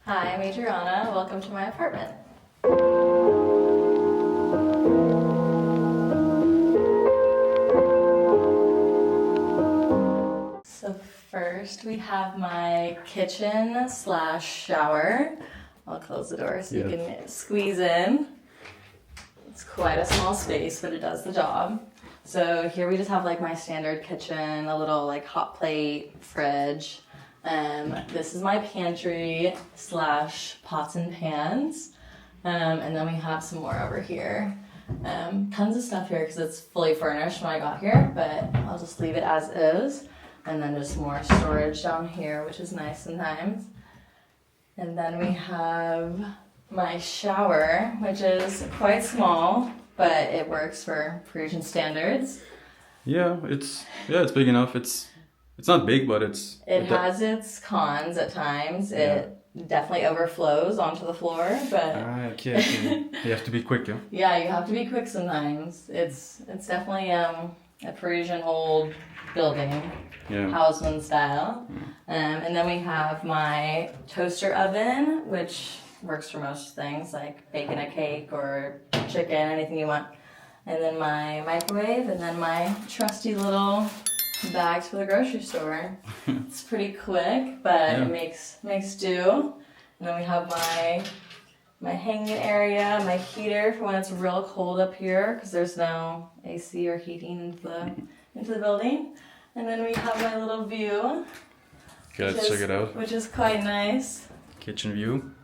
Hi, I'm Adriana. Welcome to my apartment. So first we have my kitchen slash shower. I'll close the door so you can squeeze in. It's quite a small space, but it does the job. So here we just have like my standard kitchen, a little like hot plate, fridge. This is my pantry slash pots and pans. And then we have some more over here. Tons of stuff here because it's fully furnished when I got here, but I'll just leave it as is. And then just more storage down here, which is nice sometimes. And then we have my shower, which is quite small, but it works for Parisian standards. Yeah, it's big enough. It's not big, but it has its cons at times. It definitely overflows onto the floor, but okay. You have to be quick, yeah. Yeah, you have to be quick sometimes. It's definitely a Parisian old building, Haussmann style. And then we have my toaster oven, which works for most things like baking a cake or chicken, anything you want. And then my microwave, and then my trusty little bags for the grocery store. It's pretty quick, but it makes do. And then we have my hanging area, my heater for when it's real cold up here because there's no AC or heating into the building. And then we have my little view. Okay, let's check it out. Which is quite nice. Kitchen view.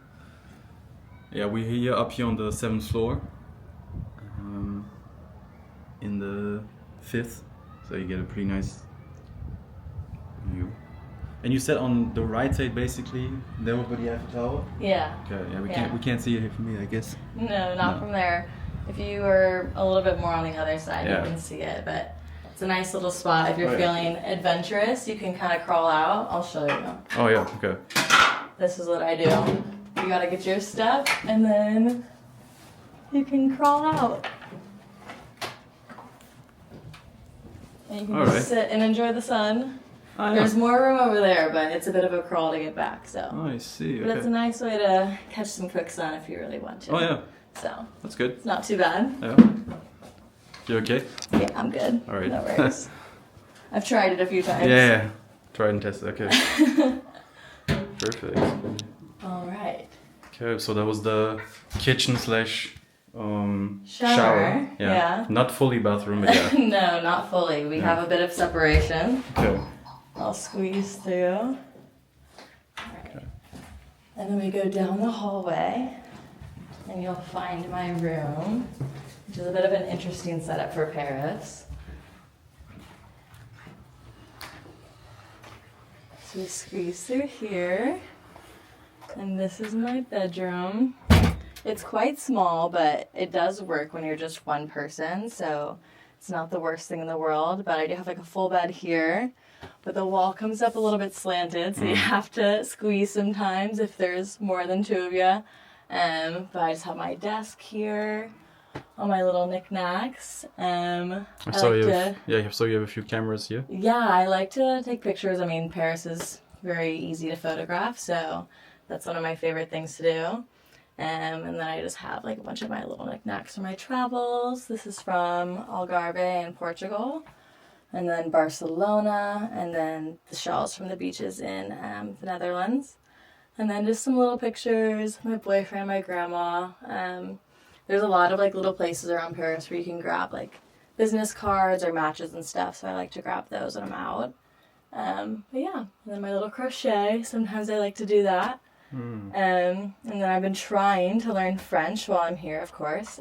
Yeah, we're here up here on the 7th floor. In the 5th, so you get a pretty nice view. And you said on the right side, basically, there would be the Eiffel Tower. Yeah. Okay. Yeah, we can't see it here from here, I guess. No, not from there. If you were a little bit more on the other side, you can see it. But it's a nice little spot. If you're feeling adventurous, you can kind of crawl out. I'll show you. Oh yeah. Okay. This is what I do. You gotta get your step, and then you can crawl out. And you can just sit and enjoy the sun. There's more room over there, but it's a bit of a crawl to get back. So. Oh, I see. But it's a nice way to catch some quick sun if you really want to. Oh yeah. So. That's good. It's not too bad. Yeah. You okay? Yeah, I'm good. All right. No worries. I've tried it a few times. Yeah. Try and test it. Okay. Perfect. All right. Okay, so that was the kitchen slash shower. Yeah. Not fully bathroom, but yeah. No, not fully. We have a bit of separation. Okay. I'll squeeze through. All right. Okay. And then we go down the hallway, and you'll find my room, which is a bit of an interesting setup for Paris. So we squeeze through here, and this is my bedroom. It's quite small, but it does work when you're just one person, so it's not the worst thing in the world. But I do have like a full bed here, but the wall comes up a little bit slanted, so you have to squeeze sometimes if there's more than two of you. But I just have my desk here, all my little knickknacks. So you have a few cameras here? Yeah, I like to take pictures. I mean, Paris is very easy to photograph, so that's one of my favorite things to do. And then I just have like a bunch of my little knickknacks from my travels. This is from Algarve in Portugal, and then Barcelona, and then the shells from the beaches in the Netherlands. And then just some little pictures, my boyfriend, my grandma. There's a lot of like little places around Paris where you can grab like business cards or matches and stuff, so I like to grab those when I'm out. But yeah, and then my little crochet, sometimes I like to do that. And then I've been trying to learn French while I'm here, of course,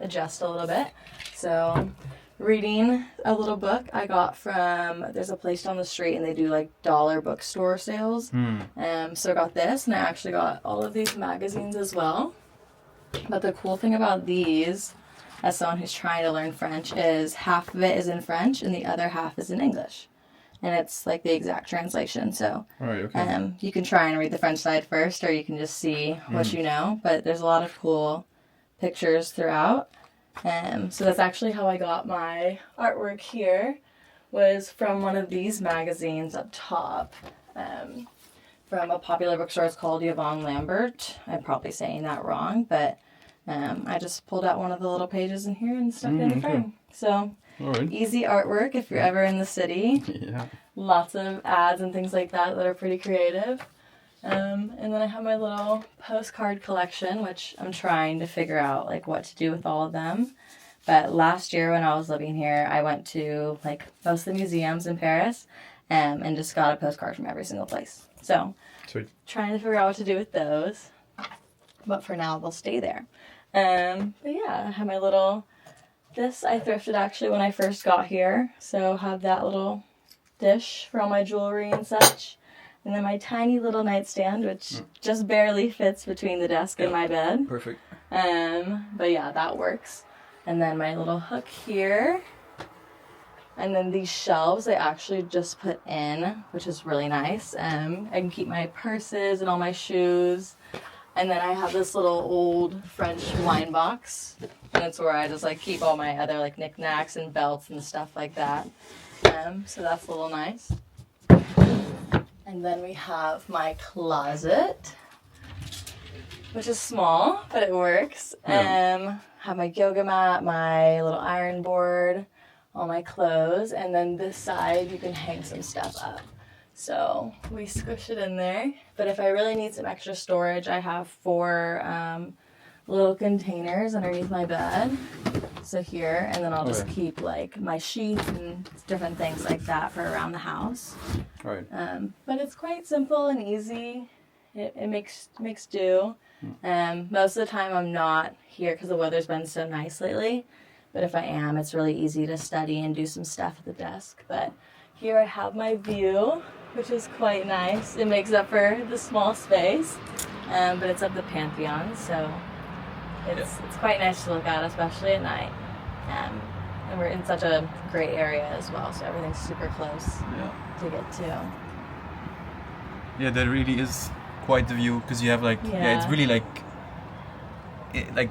adjust a little bit. So reading a little book I got from, there's a place down the street and they do like dollar bookstore sales. So I got this, and I actually got all of these magazines as well. But the cool thing about these, as someone who's trying to learn French, is half of it is in French and the other half is in English. And it's like the exact translation. So you can try and read the French side first, or you can just see what you know. But there's a lot of cool pictures throughout. So that's actually how I got my artwork here, was from one of these magazines up top. from a popular bookstore. It's called Yvonne Lambert. I'm probably saying that wrong, but I just pulled out one of the little pages in here and stuck it in the frame. So easy artwork if you're ever in the city. Yeah. Lots of ads and things like that are pretty creative. And then I have my little postcard collection, which I'm trying to figure out like what to do with all of them. But last year when I was living here, I went to like most of the museums in Paris and just got a postcard from every single place. So Sweet. Trying to figure out what to do with those. But for now, they'll stay there. But yeah, I have my little, this I thrifted actually when I first got here. So have that little dish for all my jewelry and such. And then my tiny little nightstand, which just barely fits between the desk and my bed. Perfect. But yeah, that works. And then my little hook here. And then these shelves I actually just put in, which is really nice. I can keep my purses and all my shoes. And then I have this little old French wine box. And it's where I just like keep all my other like knickknacks and belts and stuff like that. So that's a little nice. And then we have my closet, which is small, but it works. Have my yoga mat, my little iron board, all my clothes, and then this side you can hang some stuff up. So we squish it in there. But if I really need some extra storage, I have 4 little containers underneath my bed. So here, and then I'll just keep like my sheets and different things like that for around the house. Right. But it's quite simple and easy. It makes do. Most of the time I'm not here because the weather's been so nice lately. But if I am, it's really easy to study and do some stuff at the desk. But here I have my view, which is quite nice. It makes up for the small space, but it's of the Panthéon, so it's quite nice to look at, especially at night. And we're in such a great area as well, so everything's super close to get to. Yeah, that really is quite the view because you have like it's really like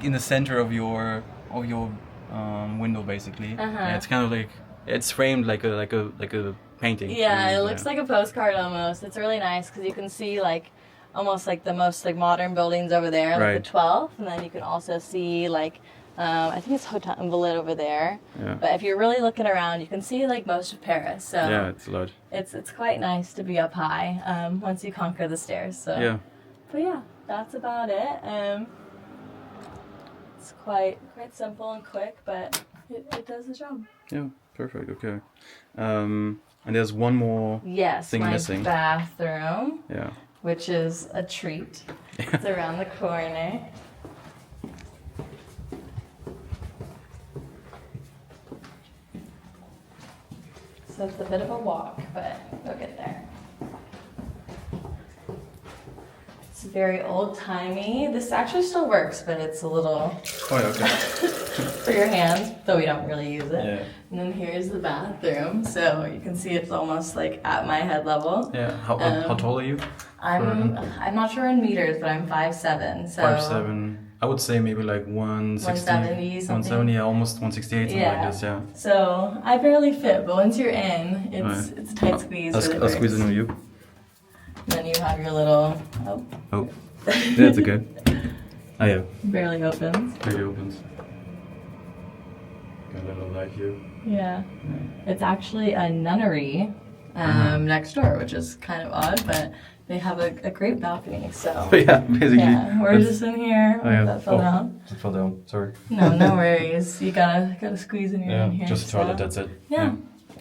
in the center of your window basically. Yeah, it's kind of like it's framed like a painting. Yeah, it looks like a postcard almost. It's really nice because you can see like almost like the most like modern buildings over there, like the 12th, and then you can also see like I think it's Hotel Invalides over there. Yeah. But if you're really looking around, you can see like most of Paris. So yeah, it's a lot. It's quite nice to be up high once you conquer the stairs. So yeah. But yeah, that's about it. It's quite simple and quick, but it does the job. Yeah, perfect. Okay. And there's one more thing missing. Yes, my bathroom. Yeah. Which is a treat. It's around the corner. So it's a bit of a walk, but we'll get there. It's very old-timey. This actually still works, but it's a little for your hands, though we don't really use it. Yeah. And then here's the bathroom, so you can see it's almost like at my head level. Yeah. How tall are you? I'm not sure in meters, but I'm 5'7". So 5'7". I would say maybe like 160, 170, yeah, almost 168, something like this, yeah. So I barely fit, but once you're in, it's a tight squeeze. I'll squeeze into you. Then you have your little... Oh. That's okay. Oh, yeah. Barely opens. Barely opens. Got a little light here. Yeah. It's actually a nunnery next door, which is kind of odd, but they have a great balcony, so... yeah, basically. Yeah, we're just in here. Oh, yeah. That fell down. It fell down, sorry. No worries. You gotta squeeze in your in here. Just a toilet, that's it. Yeah.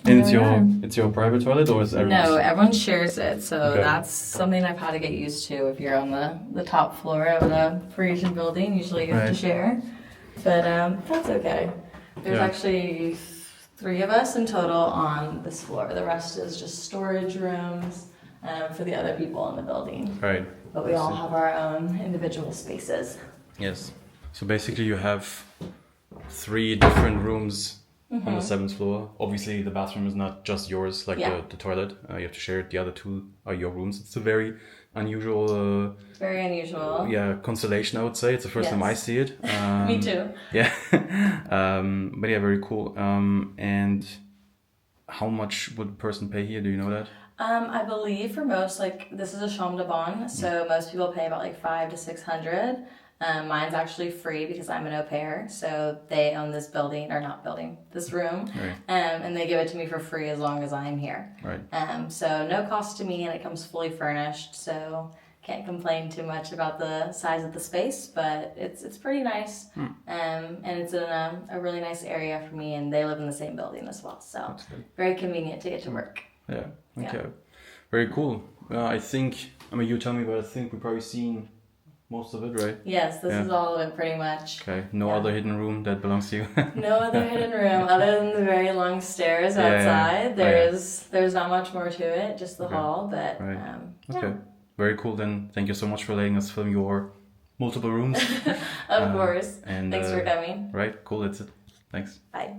And it's your private toilet, or is everyone's? No, everyone shares it, so that's something I've had to get used to. If you're on the top floor of a Parisian building, usually you have to share. But that's okay. There's actually 3 of us in total on this floor. The rest is just storage rooms for the other people in the building. Right. But we all have our own individual spaces. Yes. So basically you have 3 different rooms on the 7th floor. Obviously the bathroom is not just yours, like the toilet. You have to share it. The other 2 are your rooms. It's a very unusual... very unusual. Yeah, constellation, I would say. It's the first time I see it. Me too. Yeah. But yeah, very cool. And how much would a person pay here? Do you know that? I believe for most, like, this is a chambre de bonne, so most people pay about like $500 to $600. Mine's actually free because I'm an au pair, so they own this building, or not building, this room, Right. And they give it to me for free as long as I'm here. Right. So no cost to me, and it comes fully furnished, so can't complain too much about the size of the space, but it's pretty nice, and it's in a really nice area for me, and they live in the same building as well, so very convenient to get to work. Yeah. Okay. Yeah. Very cool. I think. I mean, you tell me, but I think we've probably seen most of it, right? Yes, this is all of it pretty much. Okay. No other hidden room that belongs to you. No other hidden room other than the very long stairs outside. There's not much more to it, just the hall, but Okay. Very cool. Then thank you so much for letting us film your multiple rooms. Of course. And thanks for coming. Right. Cool. That's it. Thanks. Bye.